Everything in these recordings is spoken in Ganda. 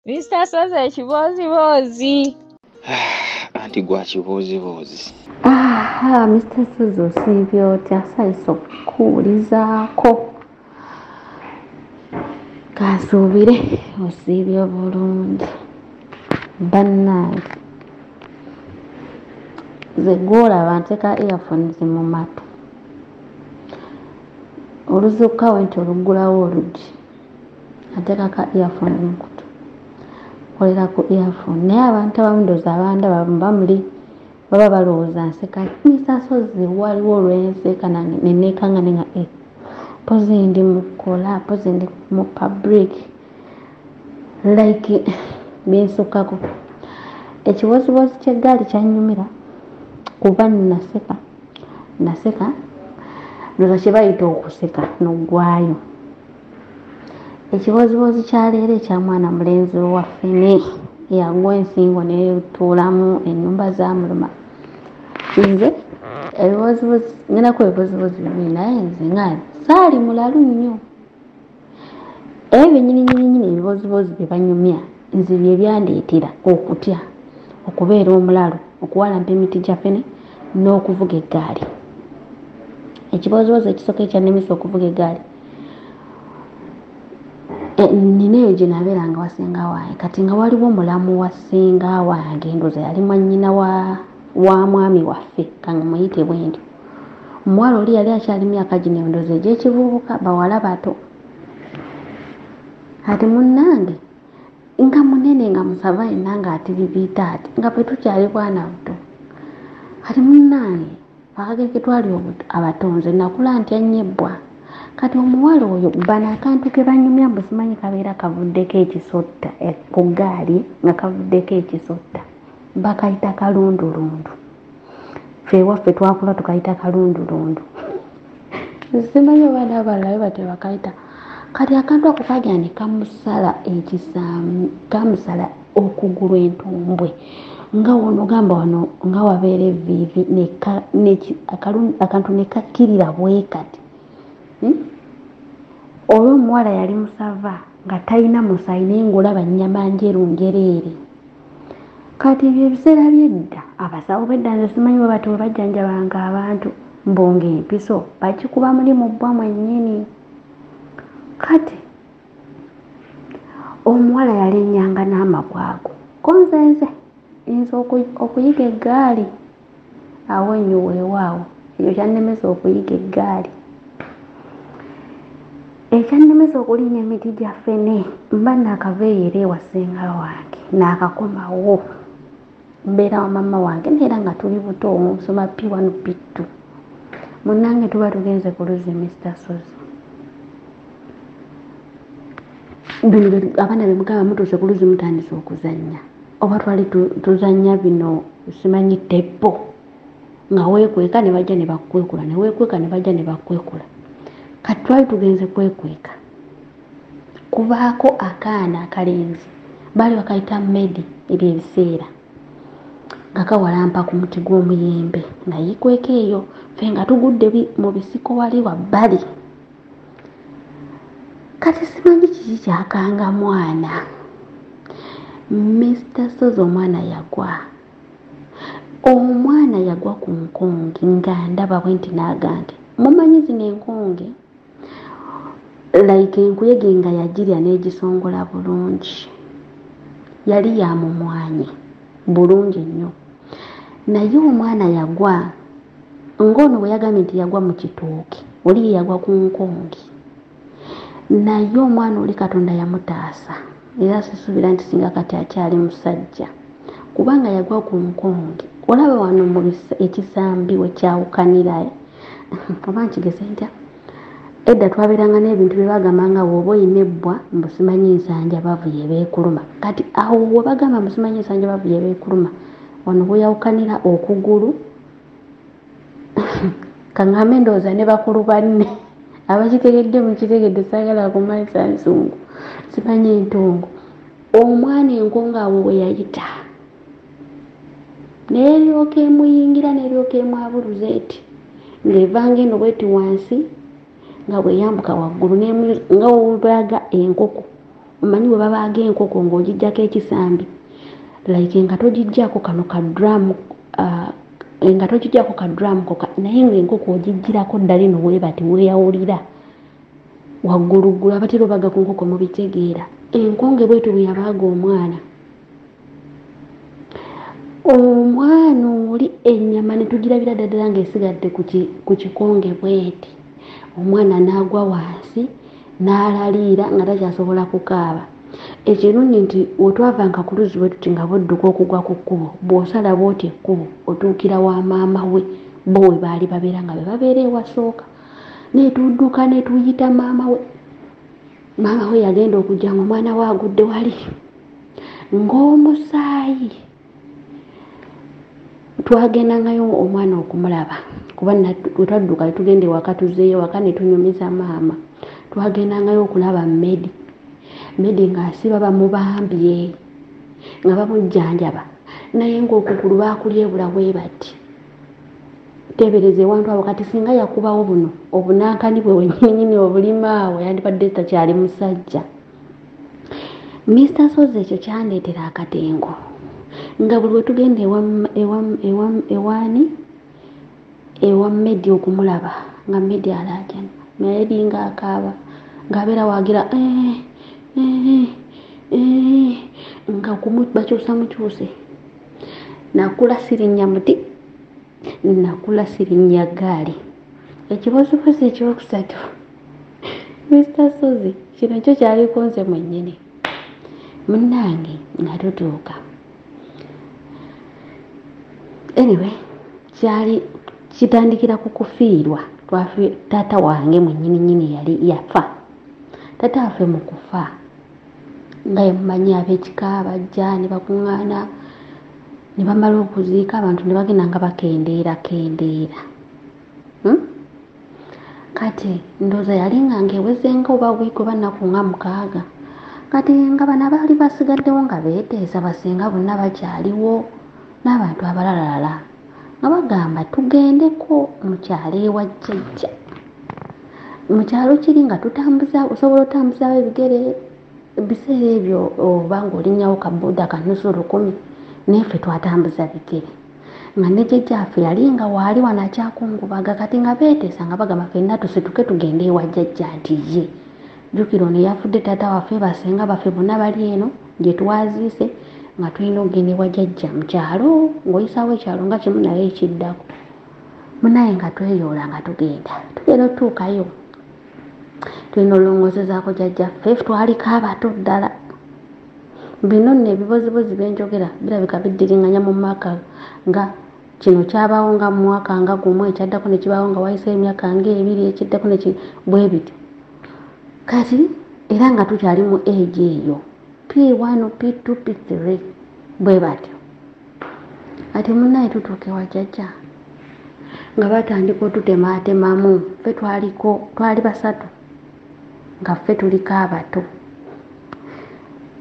Mr. Soze kibozibozi. Anti gwa kibozibozi. Mr. Soze osiibye otya? Saiso kuwulizaako. Kansuubire osiibye bulungi. Bannange ze gw'olaba nteeka earphones mu matu. Oluzukkawo nti oluggulawo olugi ateekako earphone mu kutu. Kolera ku earphone. Naye abantu abamu ndowooza abandaba bamuli baba balowooza nseka. Mr. Soze waliwo olwenseka nange neneekanga nenga pozi ndi mu kola, pozi ndi mu public. Like binsukkako. Ekiwoziwozi ky'eggaali kyannyumira kuba naseka ndowooza kye bayita okuseka n'oggwayo. Ekiwoziwozi kya leero ekya mwana mulenzi waffe yagwa ensingo netuulamu ennyumba zaamuluma. Nze ebiwoziwozi ngenako ebiwoziwozi bibiri naye nze nga saali mulalu nnyo. Ebyo nyininyini ebiwoziwozi bye banyumya nze bye byandeetera okutya, okubeera omulalu, okuwalampa emiti gya ffene n'okuvuga eggaali. Ekiwoziwozi ekisooka ekyannemesa okuvuga eggaali nina eyo gye nabeeranga wa ssenga wange, kati nga waliwo mulamu wa ssenga wange ndowooza yali mwannyina wa mwami waffe kange muyite bwentyo. Omuwala oli yali akyali myaka gino ndowooza egy'ekivubuka, bawala bato. Ati munnange nga munene nga musava yenna ng'atiribiita ati nga bwe tukyali bwana buto. Kati munnange akagege twali abatonze nakula ntya nnyebbwa. Kati omuwala oyo bano akantu ke banyumya mbu simanyi kabeera kavuddeko ekisotta ku ggaali nga kavuddeko ekisotta bakayita kalundulundu. Ffe ewaffe twakula tukayita kalundulundu. Simanyi obaana abalala bate bakayita. Kati akantu ako kagenda ne kamusala okugulu entumbwe nga wono gamba wano nga wabeera evviivi akantu ne kakkirira bwe kati. Olwo omuwala yali musava nga talina musayi naye ng'olaba nnyama njeru njereere. Kati ebyo ebiseera by'edda abasawo b'edda nze simanyi bwe bati bwe bajjanjabanga abantu mbonga empiso bakikuba muli mu bbwa mwennyini. Kati omuwala yalennyanga n'amagwago konzenze nza okuyiga eggaali awo ennyo weewaawo ekyo kyannemesa okuyiga eggaali. Ekyannemesa okulinnya emiti gya ffene mba naakaveeyo ewa ssenga wange naakakomawo. Mbeera wa mama wange neera nga tuli buto nsoma P1 P2. Munnange tuba tugenze ku luzzi Mr. Soze. Bino abaana be mugamba mutuuse ku luzzi mutandise okuzannya. Oba twali tuzannya bino simanyi teppo nga weekweka ne bajja ne bakwekula ne weekweka ne bajja ne bakwekula. Kati twali tugenze kwekweka. Kubaako akaana akalenzi baali bakayita Medi ebyo ebiseera nga kawalampa ku muti gw'omuyembe nga yikweka eyo ffe nga tugudde mu bisiko wali wabbali. Kati simanyi kiki kyakanga mwana. Mr. Soze omwana yagwa ku nkonge nga ndaba bwe nti n'agange. Mumanyi zino enkonge like enkuyege nga yagirya n'egisongola bulungi. Yali yamumwanye bulungi nnyo. Naye omwana yagwa ng'ono bwe yagambye nti yagwa mu kitooke oli yagwa ku nkonge. Naye omwana oli Katonda yamutaasa era sisuubira nti singa kati akyali musajja kubanga yagwa ku nkonge. Olaba wano mu ekisambi we kyawukanira oba nkigese ntya. Edda twabeeranga n'ebintu bye bagambanga bw'oba oyina ebbwa mbu simanyi nsanja bavu yebeekuluma. Kati awo we bagamba mbu simanyi nsanja bavu yebeekuluma wano bweyawukanira okugulu kangambe ndowooza ne bakulu banne abakitegedde mukitegedde saagala kumanyisa nsungu simanyi entongo. Omwana enkongo awo we yayita n'eryoka emuyingira n'eryoka emwabuluza eti ng'evanga eno bweti wansi nga bwe yambuka waggulu nga webulaga enkoko omanyi bwe babaaga enkoko ng'ogijjako ekisambi like nga togijjako kano ka drum nga togijjako ka drum koka naye ng'enkoko ogijjirako ddala eno weebati weeyawulira wagguluggulu abatera obaga ku nkoko mubitegeera enkonge bwetu bwe yabaaga omwana oli ennyama ne tugirabira ddala ng'esigadde ku kikonge bweti omwana n'agwa wansi n'alaliira nga takyasobola kukaaba ekirungi nti wetwavanga ku luzzi bwe tuti nga budduka okugwa ku kkubo bw'osala bw'oti ekkubo otuukira wa maama we bo we baali babeera nga be babeera ewasooka netudduka netuyita maama we yagenda okujja nga omwana we agudde wali ng'omusaayi twagendangayo omwana okumulaba kuba wetwadduka tugende waka tuzeeyo waka ne tunyumiza maama twagendangayo okulaba Medi ng'asiba bamubambye nga bamujjanjaba naye ng'okukulu baakulyebula bwe bati tebereze ewantu abo kati singa yakubawo buno obunankani bwe wennyini obulimaawo yandibadde takyali musajja. Mr. Sozi ekyo kyandeetera akatengo nga buli we tugenda ewa Medi okumulaba nga Medi alaajana Medi ng'akaaba ng'abeera waagira nga bakyusa mukyuse nakula sirinnya muti nakula sirinnya gaali ekibozibozi ekyokusatu Mr. Sozi kino kyo kyaliko nze mwennyini munnange nga tutuuka anyway kyali kitandikira ku kufiirwa taata wange mwennyini yali yafa taata waffe mu kufa nga yemumanyi ab'ekika bajja ne bakuŋŋaana ne bamala okuziika abantu ne bagenda nga bakendeera kati ndowooza yali nga ng'ewezenga oba wiiki oba nnaku nga 6 kati nga bano abaali basigaddewo nga beeteesa basenga bonna bakyaliwo n'abantu abalalala nga bagamba tugendeko mu kyalo ewa jjajja mu kyalo kiri nga osobola otambuzaawo ebigere ebiseera ebyo oba ng'olinnyawo kabuuda kanusu 10 nefe twatambuza bigere nga ne jjajjaffe yali nga waali wanakyakungubaga kati nga beeteesa nga bagamba ffenna tusituke tugende ewa jjajja nti ye jjukira ono yafudde taata waffe basenga baffe bonna bali eno gye twaziise nga tulina okugenda ewa jjajja mu kyalo ng'oyisaawo ekyalo nga kimu naye ekiddako munaye nga tweyoola nga tugenda otuukayo tulina olulongoosezaako jjajjaffe twaliko abato ddala bino nno ebibozibozi byenjogera birabika biddiringanya mu mwaka nga kino kyabaawo nga mu mwaka nga gumu ekyaddako ne kibaawo nga wayiseeyo emyaka nga 2 ekiddako bwe biti kati era nga tukyali mu age eyo P1 P2 P3 bwe batyo ate munnaye tutuuke wa jjajja nga batandika otutematemamu ffe twali basatu nga ffe tuliko abato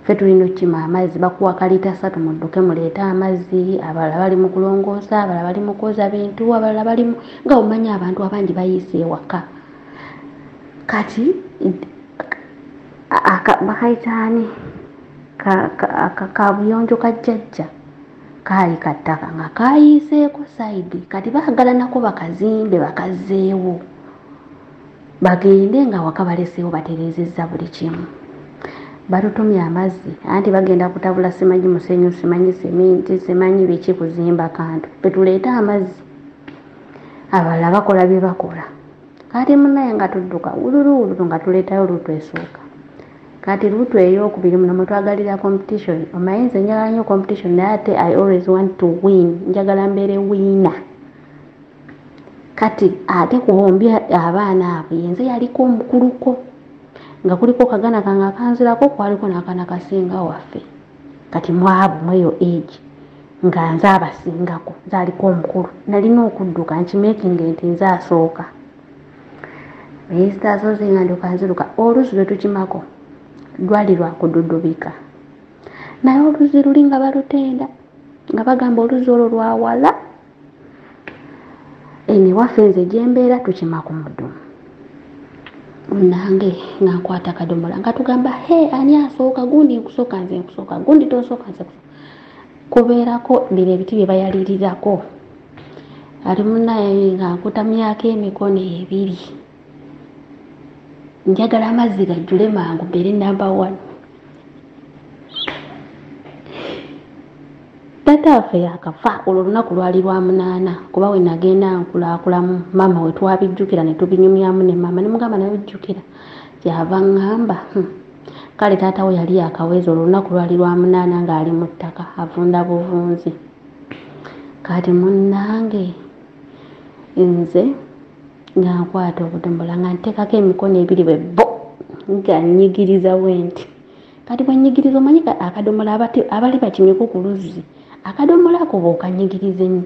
ffe tulina okukima amazzi bakuwa kalita 3 mudduke muleete amazzi abalala bali mu kulongoosa abalala bali mu kwoza bintu abalala bali nga omanyi abantu abangi bayiise ewaka kati bakayitaani kabuyonjo ka jjajja kaali kattaka nga kayiiseeko sayidi kati baagala nako bakazimbe bakazzeewo bagende nga waka baleseewo batereezezza buli kimu batutumye amazzi anti bagenda kutabula simanyi musenyu simanyi seminti simanyi biki kuzimba kantu betuleeta amazzi abalala bakola bye bakola kati munnaye nga tudduka wululu nga tuleetayo lutu esooka kati lutu ey'okubiri muno mwetwagalira competition omayinza njagala nnyo competition naye ate I always want to win njagala mbeere wiina kati ate kuhombya abaana abo yenze yaliko omukuluko nga kuliko kagana kange akanzirako kwaliko n'akaana kasinga waffe kati mwabo mweyo age nga nze abasingako nzaaliko omukulu nalina okudduka nkimeekinga nti nze asooka Mr. Sozi nga ndyoka nziruka oluusi lwe tukimako lwali lwakududubika naye oluuzi luli nga balutenda nga bagamba oluuzi olwo lwawala ene waffe nze gyembeera tukima ku mudumu nange nga nkwata akadomola nga tugamba he ani asooka gundi nkusooka nze nkusooka gundi tosooka nze kubeerako bino ebiti bye bayaliirirako ali munaye nga nkutamyako emikono ebiri njagala amazzi gajjule mangu mbeere namba 1. Taata waffe yakafa olwo olunaku lwali lwa 8 kuba we nagenda nkulaakulamu maama we twabijjukira ne tubinyumyamu ne maama ne mugamba nabijjukira kyava ngamba kale taata we yali yakaweza olwo olunaku lwali lwa 8 ng'ali mu ttaka avunda buvunzi. Kati munnange nze nga nkwata obudombola nga nteekako emikono ebiri bwe bo nga nnyigiriza bwenti. Kati bwe nnyigiriza omanyi akadomola abali bakimyeko ku luzzi akadomola ako bw'okanyigiriza ennyo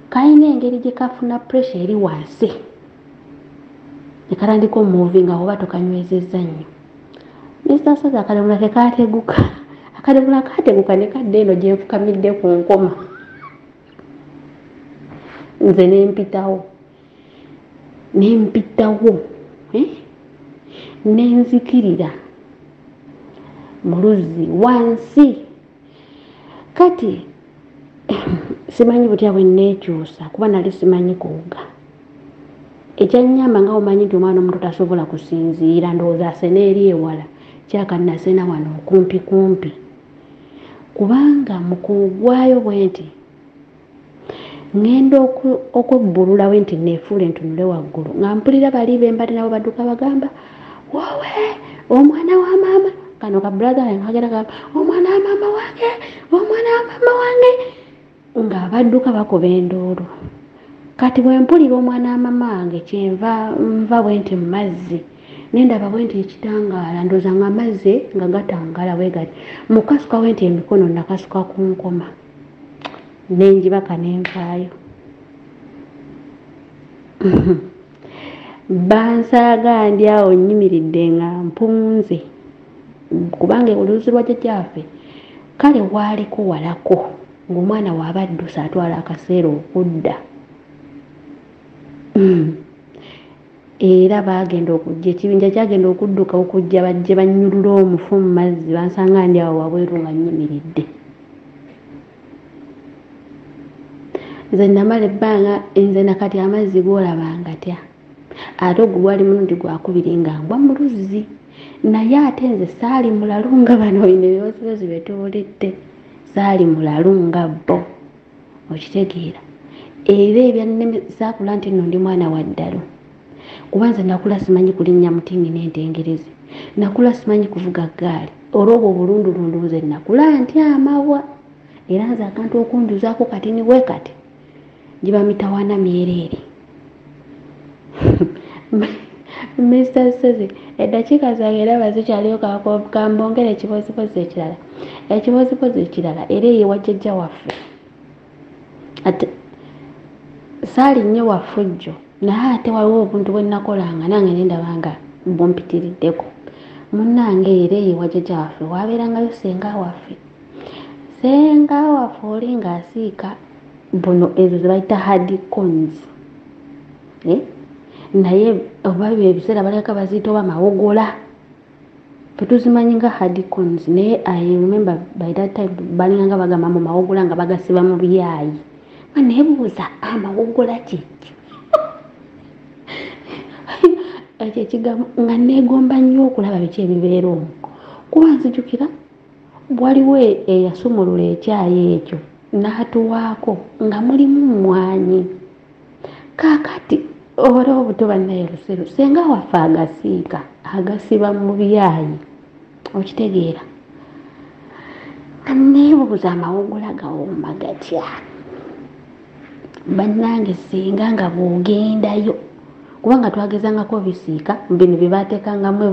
kalina engeri gye kafuna pressure eri wansi ne katandika omuvinga oba tokanywezezza nnyo. Mr. Soza akadomola ke kaateguka akadomola kaateguka ne kadda eno gye nfukamidde ku nkoma nze nempitawo nenzikirira mu luzzi wansi. Kati simanyi butya bwe neekyusa kuba nali simanyi kuwuga. Ekyannyamba nga omanyi nti omwana omuto tasobola kusinziira ndowooza asena eri ewala kyaka nasena wano kumpi kubanga mu kugwayo bwe nti ngenda okubbulula we nti neefuula entunule waggulu nga mpulira bali bembali nabo badduka bagamba wowe omwana wa maama kano ka brother nkagera gamba omwana wa maama wange nga badduka bakoba endoolo. Kati bwe mpulira omwana wa maama wange kyenva bwe nti mu mazzi nendaba bwe nti ekitangaala ndooza nga amazzi nga gatangaala bwe gati mukasuka we nti emikono nakasuka ku nkoma nenjibaka nenvaayo. Bansaaga ndi awo nnyimiridde nga mpunze kubanga oluzzi lwa jjajjaffe kale waaliko walako ng'omwana waabaddusa atwala akaseera okudda. Era baagenda okujja ekibinja kyagenda okudduka okujja bajje bannyulula omufu mu mazzi bansanga ndi awo wabweru nga nnyimiridde. Nze namala ebbanga nze nakati amazzi goolaba ngatya ate ogwo gwali mulundi gwakubiri nga ngwa mu luzzi naye ate nze saali mulalu nga bano bino ebiwozibozi betwoledde saali mulalu nga bo okitegeera. Era ebyanneme saakula nti nno ndi mwana wa ddalo kuba nze nakula simanyi kulinnya mutingi n'entengerezi nakula simanyi kuvuga ggaali olw'obwo obulundulundu nze nakula nti amabwa era nze akantu okunjuzaako kati ni bwe kati giba mitawaana myereere. Mr. Soze eddakiika zange era bazikyaliyo kambongera ekibozibozi ekirala era eyewa jjajja waffe ate saali nnyo wafujjo naye ate waliwo obuntu bwe nakolanga nange nendabanga bumpitiriddeko. Munnange era eyewa jjajja waffe waabeerangayo senga waffe oli ng'asiika buno ezo ze bayita hardcorns naye oba ebiseera baleka baziyita oba mawogola tetuzimanyi nga hardcorns naye I remember by that time balinganga bagamba mu mawogola nga bagasiba mu byayi neebuuza amawogola kiki ekyo ekigambo nga neegomba nnyo okulaba biki ebibeera omwo kuba nzijukira waliwo eyasumulula ekyayi ekyo n'atuwaako nga mulimu mmwanyi. Kaakati obulawo obuto bannaye luseru senga waffe agasiika agasiba mu byayi okitegeera neebuuza amawogola gawooma gatya bannange singa nga bw'ogendayo kubanga twagezangako bisiika bino bye baateekangamu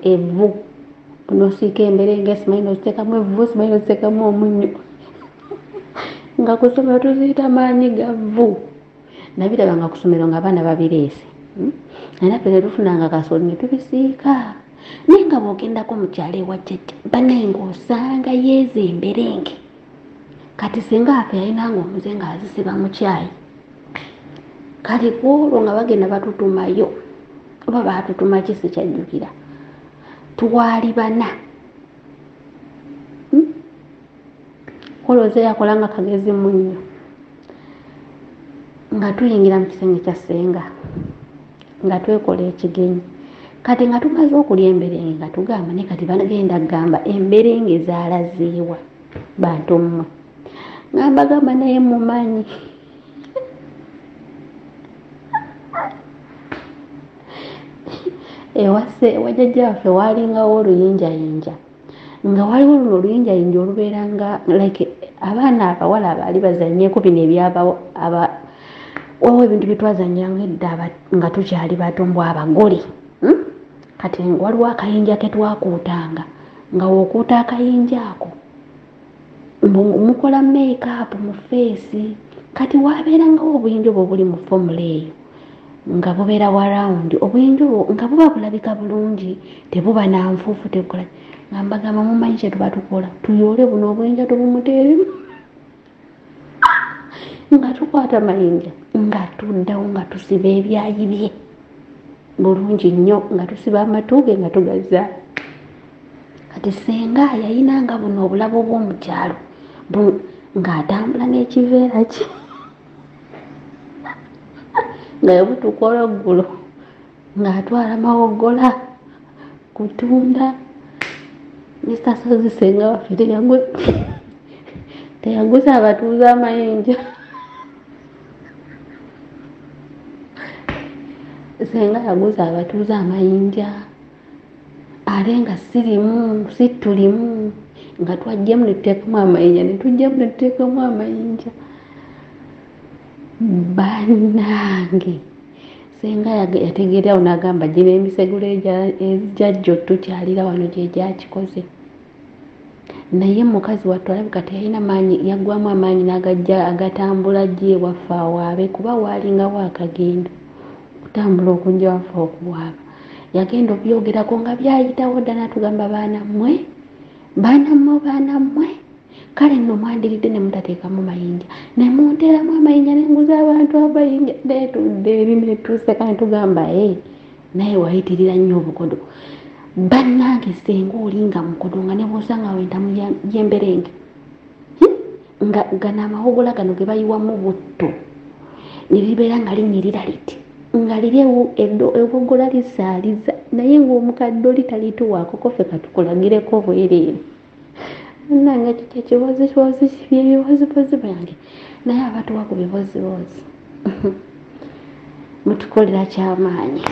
evvu n'osiika emberenge simanyi n'oziteekamu evvu simanyi n'oziteekamu omunnyo nga ku ssomero tuziyita maanyi ga vvu nabirabanga ku ssomero nga abaana babireese naye naffe tetufunanga kasooli ne tubisiika naye nga bw'ogendako mu kyalo ewa jjajja bannaye ng'osanga yeeza emberenge kati singa afe yalinanga omuze ng'azisiba mu kyayi kale ku olwo nga bagenda batutumayo oba baatutuma ki sikyajjukira twali bana olowooza yakola nga kagezi munnyo nga tuyingira mu kisenge kya ssenga nga twekola ekigenyi kati nga tumaze okulya emberenge nga tugamba ne kati bagenda kugamba emberenge zaalazeewa bantu mmwe ngamba gamba naye mumanyi ewase wajjajja waffe waalingawo oluyinjayinja nga waliwo luno oluyinjayinja olubeera nga like abaana abawala abaali bazannyeko bino ebyabawo wawo ebintu byetwazanyiranga edda nga tukyali bato mbw abagole kati waliwo akayinja ketwakuutanga nga wokuuta akayinja ako mukola make-up mu feesi kati wabeerangawo obuyinja obwo buli mu formula eyo nga bubeera warawundi obuyinja obwo nga buba bulabika bulungi tebuba nanfuufu tebukola nga mbagamba mumanyi kye tuba tukola tuyoole buno obuyinja tubumuteerimu nga tukwata mayinja nga tuddawo nga tusiba ebyayi bye bulungi nnyo nga tusiba amatuuge nga tugazza kati senga yayinanga buno obulabo bw'omukyalo ng'atambula n'ekiveera kye nga yabutukola ggulo ng'atwala mawogola kutunda nestasozisenga waffe teyaguza abatuuza amayinja senga yaguza abatuuza amayinja ate nga situlimu nga twajjamu netuteekamu amayinja netujjamu netuteekamu amayinja bannange senga yategeerawo n'agamba gino emisegula ejajjo tukyalira wano gyegyakikoze naye mukazi wattu alabika teyalina maanyi yaggwamu amaanyi n'agajja agatambula gye waffe awaabe kuba waalingawo akagendo okutambula okujja waffe okuwaaba yagenda okubyogerako nga byayitawo dda n'atugamba baanammwe kale nno mwandiridde ne mutateekamu mayinja ne munteeramu amayinja nenguza abantu amayinja netudde eri netuseka netugamba naye wayitirira nnyo obukodo bannange senga olinga mukodo nga ne bwosanga wentamu gyemberenge nga gano amawogola gano ge bayiwamu butto ne libeera nga linyirira liti nga liri ewogola lisaaliza naye ng'omukadde oli talituwaako kofe katukulagireko bwereere nange kikyo ekibozibozi byebibozibozi byange naye abatuwa ku bibozibozi mutukolera kyamaanyi